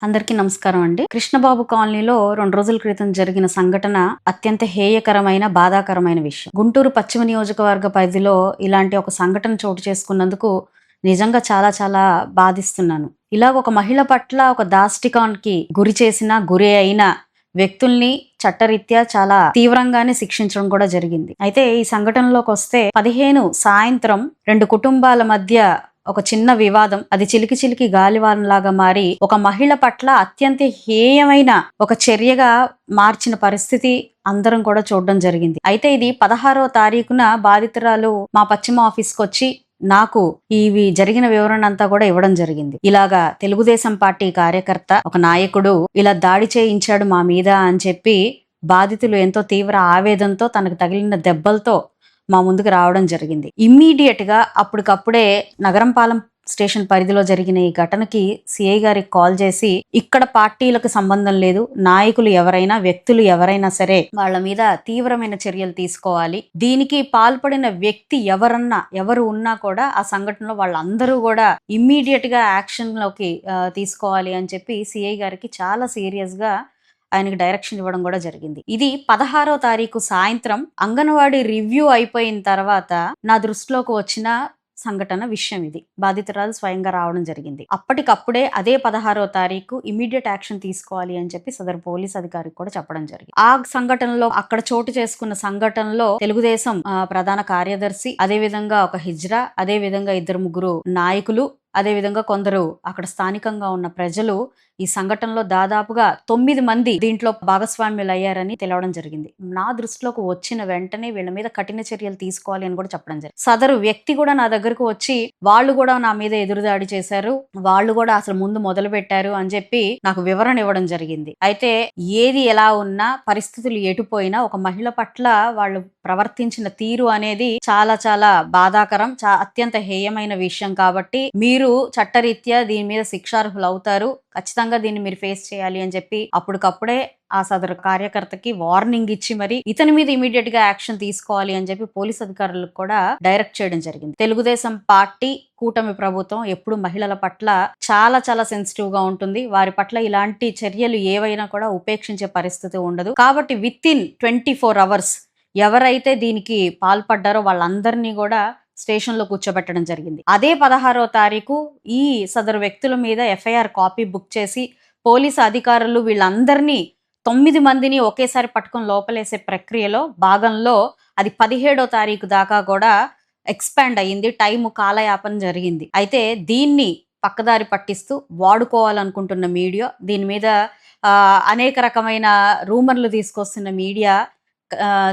అందరికీ నమస్కారం అండి. కృష్ణబాబు కాలనీలో 2 రోజుల క్రితం జరిగిన సంఘటన అత్యంత హేయకరమైన, బాధాకరమైన విషయం. గుంటూరు పశ్చిమ నియోజకవర్గ పరిధిలో ఇలాంటి ఒక సంఘటన చోటు చేసుకున్నందుకు నిజంగా చాలా చాలా బాధిస్తున్నాను. ఇలాగ ఒక మహిళ పట్ల ఒక దాష్టికానికి గురి చేసిన, గురి అయిన వ్యక్తుల్ని చట్టరీత్యా చాలా తీవ్రంగానే శిక్షించడం కూడా జరిగింది. అయితే ఈ సంఘటనలోకొస్తే 15 సాయంత్రం 2 కుటుంబాల మధ్య ఒక చిన్న వివాదం అది చిలికి చిలికి గాలివానలాగా మారి ఒక మహిళ పట్ల అత్యంత హేయమైన ఒక చర్యగా మార్చిన పరిస్థితి అందరం కూడా చూడడం జరిగింది. అయితే ఇది 16వ తారీఖున బాధితురాలు మా పశ్చిమ ఆఫీస్కి వచ్చి నాకు ఇవి జరిగిన వివరణ అంతా కూడా ఇవ్వడం జరిగింది. ఇలాగా తెలుగుదేశం పార్టీ కార్యకర్త ఒక నాయకుడు ఇలా దాడి చేయించాడు మా మీద అని చెప్పి బాధితులు ఎంతో తీవ్ర ఆవేదనతో తనకు తగిలిన దెబ్బలతో మా ముందుకు రావడం జరిగింది. ఇమ్మీడియట్ గా అప్పటికప్పుడే నగరంపాలెం స్టేషన్ పరిధిలో జరిగిన ఈ ఘటనకి సిఐ గారికి కాల్ చేసి ఇక్కడ పార్టీలకు సంబంధం లేదు, నాయకులు ఎవరైనా వ్యక్తులు ఎవరైనా సరే వాళ్ళ మీద తీవ్రమైన చర్యలు తీసుకోవాలి. దీనికి పాల్పడిన వ్యక్తి ఎవరు ఉన్నా కూడా ఆ సంఘటనలో వాళ్ళందరూ కూడా ఇమ్మీడియట్ గా యాక్షన్ లోకి తీసుకోవాలి అని చెప్పి సిఐ గారికి చాలా సీరియస్ గా ఆయనకి డైరెక్షన్ ఇవ్వడం కూడా జరిగింది. ఇది 16వ తారీఖు సాయంత్రం అంగన్వాడీ రివ్యూ అయిపోయిన తర్వాత నా దృష్టిలోకి వచ్చిన సంఘటన విషయం ఇది. బాధితురాలు స్వయంగా రావడం జరిగింది. అప్పటికప్పుడే అదే 16వ తారీఖు ఇమీడియట్ యాక్షన్ తీసుకోవాలి అని చెప్పి సదరు పోలీస్ అధికారికి కూడా చెప్పడం జరిగింది. ఆ సంఘటనలో అక్కడ చోటు చేసుకున్న సంఘటనలో తెలుగుదేశం ప్రధాన కార్యదర్శి, అదే విధంగా ఒక హిజ్రా, అదే విధంగా 2-3 నాయకులు, అదే విధంగా కొందరు అక్కడ స్థానికంగా ఉన్న ప్రజలు ఈ సంఘటనలో దాదాపుగా 9 మంది దీంట్లో భాగస్వామ్యులు అయ్యారని తెలవడం జరిగింది. నా దృష్టిలోకి వచ్చిన వెంటనే వీళ్ళ మీద కఠిన చర్యలు తీసుకోవాలి అని కూడా చెప్పడం జరిగింది. సదరు వ్యక్తి కూడా నా దగ్గరకు వచ్చి వాళ్ళు కూడా నా మీద ఎదురుదాడి చేశారు, వాళ్ళు కూడా అసలు ముందు మొదలు పెట్టారు అని చెప్పి నాకు వివరణ ఇవ్వడం జరిగింది. అయితే ఏది ఎలా ఉన్నా, పరిస్థితులు ఎటుపోయినా ఒక మహిళ పట్ల వాళ్ళు ప్రవర్తించిన తీరు అనేది చాలా చాలా బాధాకరం, అత్యంత హేయమైన విషయం. కాబట్టి మీరు చట్టరీత్యా దీని మీద శిక్షార్హులు అవుతారు, ఖచ్చితంగా దీన్ని మీరు ఫేస్ చేయాలి అని చెప్పి అప్పటికప్పుడే ఆ సదరు కార్యకర్తకి వార్నింగ్ ఇచ్చి మరి ఇతని మీద ఇమీడియట్ గా యాక్షన్ తీసుకోవాలి అని చెప్పి పోలీస్ అధికారులకు కూడా డైరెక్ట్ చేయడం జరిగింది. తెలుగుదేశం పార్టీ, కూటమి ప్రభుత్వం ఎప్పుడు మహిళల పట్ల చాలా చాలా సెన్సిటివ్ గా ఉంటుంది. వారి పట్ల ఇలాంటి చర్యలు ఏవైనా కూడా ఉపేక్షించే పరిస్థితి ఉండదు. కాబట్టి విత్ ఇన్ 24 hours ఎవరైతే దీనికి పాల్పడ్డారో వాళ్ళందరినీ కూడా స్టేషన్లో కూర్చోబెట్టడం జరిగింది. అదే 16వ తారీఖు ఈ సదరు వ్యక్తుల మీద ఎఫ్ఐఆర్ కాపీ బుక్ చేసి పోలీసు అధికారులు వీళ్ళందరినీ 9 మందిని ఒకేసారి పట్టుకొని లోపలేసే ప్రక్రియలో భాగంలో అది 17వ తారీఖు దాకా కూడా ఎక్స్పాండ్ అయ్యింది. టైము కాలయాపన జరిగింది. అయితే దీన్ని పక్కదారి పట్టిస్తూ వాడుకోవాలనుకుంటున్న మీడియా, దీని మీద అనేక రకమైన రూమర్లు తీసుకొస్తున్న మీడియా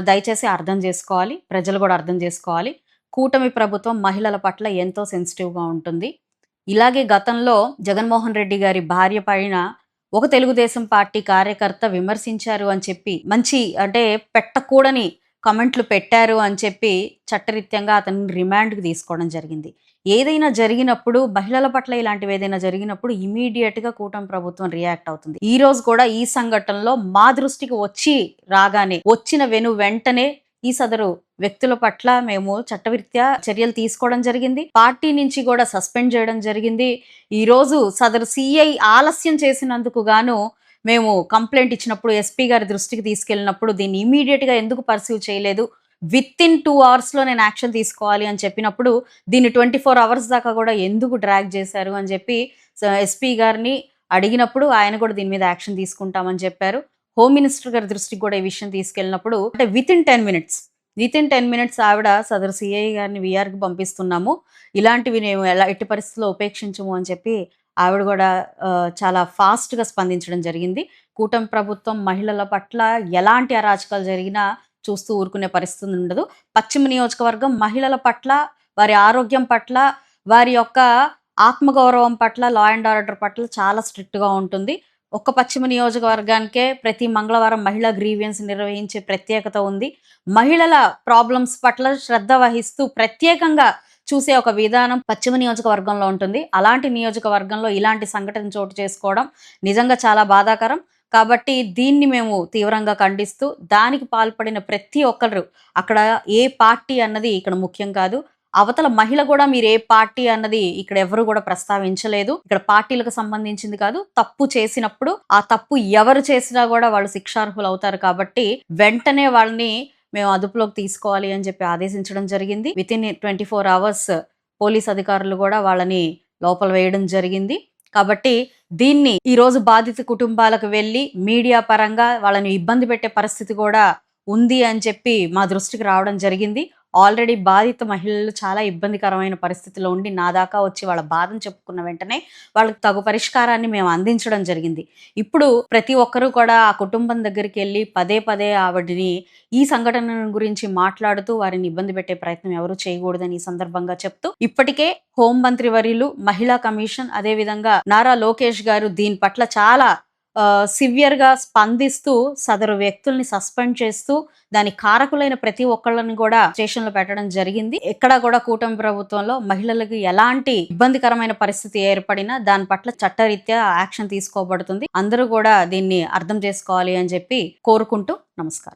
దయచేసి అర్థం చేసుకోవాలి, ప్రజలు కూడా అర్థం చేసుకోవాలి. కూటమి ప్రభుత్వం మహిళల పట్ల ఎంతో సెన్సిటివ్గా ఉంటుంది. ఇలాగే గతంలో జగన్మోహన్ రెడ్డి గారి భార్య పైన ఒక తెలుగుదేశం పార్టీ కార్యకర్త విమర్శించారు అని చెప్పి అంటే పెట్టకూడని కమెంట్లు పెట్టారు అని చెప్పి చట్టరీత్యంగా అతన్ని రిమాండ్కి తీసుకోవడం జరిగింది. ఏదైనా జరిగినప్పుడు, మహిళల పట్ల ఇలాంటివి ఏదైనా జరిగినప్పుడు ఇమీడియట్గా కూటమి ప్రభుత్వం రియాక్ట్ అవుతుంది. ఈ రోజు కూడా ఈ సంఘటనలో మా దృష్టికి వచ్చిన వెంటనే ఈ సదరు వ్యక్తుల పట్ల మేము చట్టరీత్యా చర్యలు తీసుకోవడం జరిగింది. పార్టీ నుంచి కూడా సస్పెండ్ చేయడం జరిగింది. ఈ రోజు సదరు సిఐ ఆలస్యం చేసినందుకు గాను మేము కంప్లైంట్ ఇచ్చినప్పుడు, ఎస్పీ గారి దృష్టికి తీసుకెళ్ళినప్పుడు దీన్ని ఇమీడియట్ గా ఎందుకు పర్సీవ్ చేయలేదు, విత్ ఇన్ 2 hours లో నేను యాక్షన్ తీసుకోవాలి అని చెప్పినప్పుడు దీన్ని 24 hours దాకా కూడా ఎందుకు డ్రాగ్ చేశారు అని చెప్పి ఎస్పీ గారిని అడిగినప్పుడు ఆయన కూడా దీని మీద యాక్షన్ తీసుకుంటామని చెప్పారు. హోమ్ మినిస్టర్ గారి దృష్టికి కూడా ఈ విషయం తీసుకెళ్ళినప్పుడు అంటే విత్ ఇన్ 10 minutes ఆవిడ సదరు సిఐ గారిని విఆర్కి పంపిస్తున్నాము, ఇలాంటివి మేము ఎట్టి పరిస్థితుల్లో ఉపేక్షించము అని చెప్పి ఆవిడ కూడా చాలా ఫాస్ట్గా స్పందించడం జరిగింది. కూటమి ప్రభుత్వం మహిళల పట్ల ఎలాంటి అరాచకాలు జరిగినా చూస్తూ ఊరుకునే పరిస్థితి ఉండదు. పశ్చిమ నియోజకవర్గం మహిళల పట్ల, వారి ఆరోగ్యం పట్ల, వారి యొక్క ఆత్మగౌరవం పట్ల, లా అండ్ ఆర్డర్ పట్ల చాలా స్ట్రిక్ట్గా ఉంటుంది. ఒక్క పశ్చిమ నియోజకవర్గానికే ప్రతి మంగళవారం మహిళా గ్రీవియన్స్ నిర్వహించే ప్రత్యేకత ఉంది. మహిళల ప్రాబ్లమ్స్ పట్ల శ్రద్ధ వహిస్తూ ప్రత్యేకంగా చూసే ఒక విధానం పశ్చిమ నియోజకవర్గంలో ఉంటుంది. అలాంటి నియోజకవర్గంలో ఇలాంటి సంఘటన చోటు చేసుకోవడం నిజంగా చాలా బాధాకరం. కాబట్టి దీన్ని మేము తీవ్రంగా ఖండిస్తూ, దానికి పాల్పడిన ప్రతి ఒక్కరు, అక్కడ ఏ పార్టీ అన్నది ఇక్కడ ముఖ్యం కాదు, అవతల మహిళ కూడా మీరు ఏ పార్టీ అన్నది ఇక్కడ ఎవరు కూడా ప్రస్తావించలేదు. ఇక్కడ పార్టీలకు సంబంధించింది కాదు. తప్పు చేసినప్పుడు ఆ తప్పు ఎవరు చేసినా కూడా వాళ్ళు శిక్షార్హులు అవుతారు కాబట్టి వెంటనే వాళ్ళని మేము అదుపులోకి తీసుకోవాలి అని చెప్పి ఆదేశించడం జరిగింది. వితిన్ 24 అవర్స్ పోలీస్ అధికారులు కూడా వాళ్ళని లోపల వేయడం జరిగింది. కాబట్టి దీన్ని ఈరోజు బాధిత కుటుంబాలకు వెళ్ళి మీడియా పరంగా వాళ్ళని ఇబ్బంది పెట్టే పరిస్థితి కూడా ఉంది అని చెప్పి మా దృష్టికి రావడం జరిగింది. ఆల్రెడీ బాధిత మహిళలు చాలా ఇబ్బందికరమైన పరిస్థితిలో ఉండి నా దాకా వచ్చి వాళ్ళ బాధను చెప్పుకున్న వెంటనే వాళ్ళకి తగు పరిష్కారాన్ని మేము అందించడం జరిగింది. ఇప్పుడు ప్రతి ఒక్కరూ కూడా ఆ కుటుంబం దగ్గరికి వెళ్ళి పదే పదే ఆవిడని ఈ సంఘటన గురించి మాట్లాడుతూ వారిని ఇబ్బంది పెట్టే ప్రయత్నం ఎవరు చేయకూడదని ఈ సందర్భంగా చెప్తూ, ఇప్పటికే హోంమంత్రి వర్యులు, మహిళా కమిషన్, అదేవిధంగా నారా లోకేష్ గారు దీని పట్ల చాలా సివియర్‌గా స్పందిస్తూ సదరు వ్యక్తుల్ని సస్పెండ్ చేస్తూ దానికి కారకులైన ప్రతి ఒక్కళ్ళని కూడా స్టేషన్‌లో పెట్టడం జరిగింది. ఎక్కడా కూడా కూటమి ప్రభుత్వంలో మహిళలకు ఎలాంటి ఇబ్బందికరమైన పరిస్థితి ఏర్పడినా దాని పట్ల చట్టరీత్యా యాక్షన్ తీసుకోబడుతుంది. అందరూ కూడా దీన్ని అర్థం చేసుకోవాలి అని చెప్పి కోరుకుంటూ నమస్కారం.